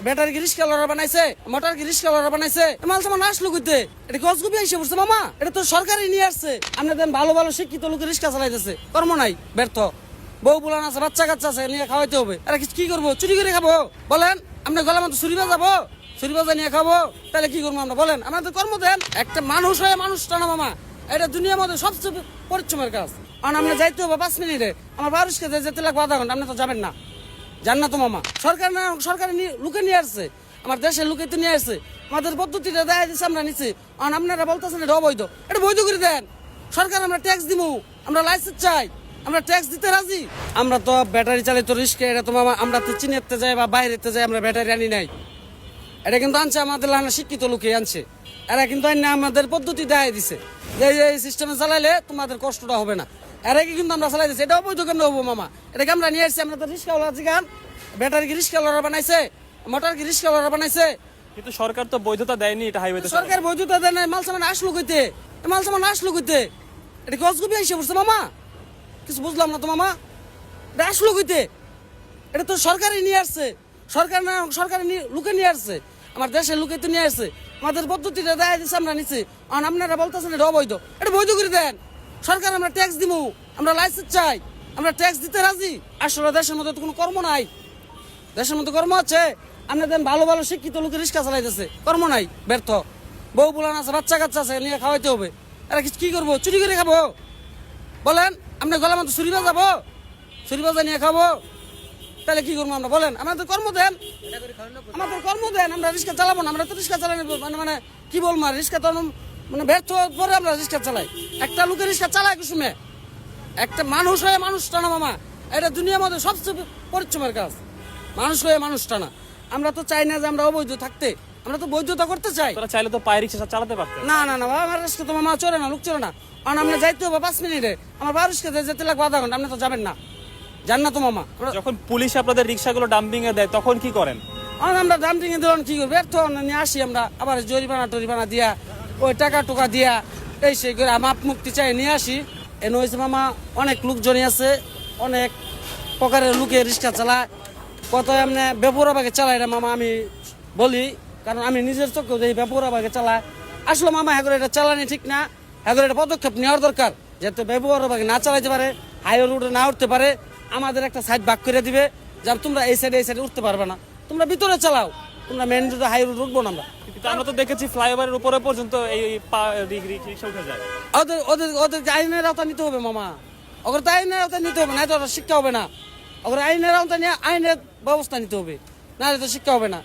Battery কি রিস্কা লড়া বানাইছে, মোটর কি রিস্কা লড়া বানাইছে, মাল সামান আসলো কইতে, এটা গজগুবি এসে পড়ছে মামা, এটা তো সরকারই নিয়ে আসছে। আপনাদের ভালো ভালো শিক্ষিত লোক রিস্কা চালাইতেছে, কর্ম নাই, ব্যর্থ। বউ বুলান আছে, বাচ্চা কাচ্চা আছে, নিয়ে খাওয়াইতে হবে। আর কি করবো, চুরি করে খাবো বলেন? আমরা গলা মতো ছুরি বাজাবো, ছুরি বাজা নিয়ে খাবো, তাহলে কি করবো আমরা বলেন? আমাদের কর্ম দেন। একটা মানুষ হয়ে মানুষ টানা মামা, এটা দুনিয়ার মধ্যে সবচেয়ে পরিশ্রমের কাজ। কারণ আমরা যাইতে হবে 5 মিনিটে, আমার বারুষকে যেতে লাগবে আধা ঘন্টা, আপনি তো যাবেন না, জান না তো মামা। সরকার না, সরকারের লোকে নিয়ে আসছে, আমার দেশের লোকে তো নিয়ে আসছে, আমাদের পদ্ধতিটা দেয় দিচ্ছে, আমরা নিচ্ছি। কারণ আপনারা বলতেছেন এটা অবৈধ, এটা বৈধ করে দেন। সরকার আমরা ট্যাক্স দিব, আমরা লাইসেন্স চাই, আমরা ট্যাক্স দিতে রাজি। আমরা তো ব্যাটারি চালিত রিস্কা, এটা তো মামা আমরা তো চীনেতে যাই বা বাইরেতে যাই, আমরা ব্যাটারি আনি নাই। এটা কিন্তু আনছে আমাদের শিক্ষিত লোকে আনছে, এরা কিন্তু আমাদের পদ্ধতি দেয় দিছে যে এই সিস্টেমে চালাইলে তোমাদের কষ্টটা হবে না। এরা কিন্তু আমরা চালাই দিচ্ছি, এটা অবৈধ কেন হবো মামা? এটাকে আমরা নিয়ে আসছি, আমরা তো রিস্কাওয়ালা জিগান, ব্যাটারি কি রিস্কা লড়া বানাইছে, মোটর কি রিস্কা লড়া বানাইছে। কিন্তু সরকার তো বৈধতা দেয়নি এটা হাইওয়েতে। সরকার বৈধতা দেয় না, মাল সামান আসলো কইতে, মাল সামান আসলো কইতে, এটা গজগুবি এসে পড়ছে মামা, কিছু বুঝলাম না তো মামা, এটা আসলো কইতে, এটা তো সরকারই নিয়ে আসছে। সরকার না, সরকারের লোকে নিয়ে আসছে, আমার দেশের লোকে তো নিয়ে আসছে, আমাদের পদ্ধতিটা দেয় দিচ্ছে, আমরা নিচ্ছি। কারণ আপনারা বলতেছেন এটা অবৈধ, এটা বৈধ করে দেন। সরকার আমরা ট্যাক্স দিব, আমরা লাইসেন্স চাই, আমরা ট্যাক্স দিতে রাজি। আসলে দেশের মধ্যে তো কোনো কর্ম নাই, দেশের মধ্যে কর্ম আছে, আপনাদের ভালো ভালো শিক্ষিত লোক রিস্কা চালাইতেছে, কর্ম নাই, ব্যর্থ। বউ বুলান আছে, বাচ্চা কাচ্চা আছে, নিয়ে খাওয়াইতে হবে। এরা কি করবো, চুরি করে খাবো বলেন? আমরা গলা মতো ছুরি বাজাবো, ছুরি বাজা নিয়ে খাবো, তাহলে কি করবো আমরা বলেন? আমাদের কর্ম দেন, আমাদের কর্ম দেন, আমরা রিক্সা চালাবো না। আমরা তো রিক্সা চালানো মানে কি বলবো, রিক্সা তো মানে ব্যর্থ পরে আমরা রিক্সা চালাই। একটা লোকের রিক্সা চালায় কুসুমে, একটা মানুষ হয়ে মানুষ টানা মামা, এটা দুনিয়ার মধ্যে সবচেয়ে পরিশ্রমের কাজ, মানুষ হয়ে মানুষ টানা। আমরা তো চাই না যে আমরা অবৈধ থাকতে, আমরা তো বৈধতা করতে চাই। তোরা চাইলে তো পায়ে রিক্সা চালাতে পারতেন। না না না বাবা, আমার রিক্সা তো মামা চলে না, লোক চলে না। কারণ আমরা যাইতে হবে 5 মিনিটে, আমার বারুষকে যেতে লাগবে আধা ঘন্টা, আপনি তো যাবেন না, জান না তো মামা। যখন পুলিশ আপনাদের রিক্সাগুলো ডাম্পিং এ দেয় তখন কি করেন? আমরা ডাম্পিং এ দিলাম, কি করবো, ব্যর্থ নিয়ে আসি আমরা, আবার জরিমানা টরিমানা দিয়া, ওই টাকা টুকা দিয়া, এই সেই করে মাপ মুক্তি চাই নিয়ে আসি। এনে হয়েছে মামা, অনেক লোকজনই আছে, অনেক প্রকারের লোকে রিক্সা চালায়, কত এমনি বেপরা ভাগে চালায় না মামা। আমি বলি, কারণ আমি নিজের চোখে দেখি বেপরা ভাগে চালায়। আসলে মামা হ্যাঁ এটা চালানি ঠিক না, হ্যাঁ এটা পদক্ষেপ নেওয়ার দরকার, যাতে বেপরা ভাগে না চালাইতে পারে, হাইওয়ে রোডে না উঠতে পারে। আমাদের একটা সাইড ভাগ করে দিবে, যে তোমরা এই সাইডে উঠতে পারবে না, তোমরা ভিতরে চালাও, তোমরা মেন রোডে হাই রোড উঠবো না আমরা। কিন্তু আমরা তো দেখেছি ফ্লাইওভারের উপরে পর্যন্ত এই রিক্সা উঠে যায়। ওদের ওদের ওদের আইনের আওতা নিতে হবে মামা, ওদের তো আইনের আওতা নিতে হবে, না তো শিক্ষা হবে না। ওদের আইনের আওতা নিয়ে আইনের ব্যবস্থা নিতে হবে, না তো শিক্ষা হবে না।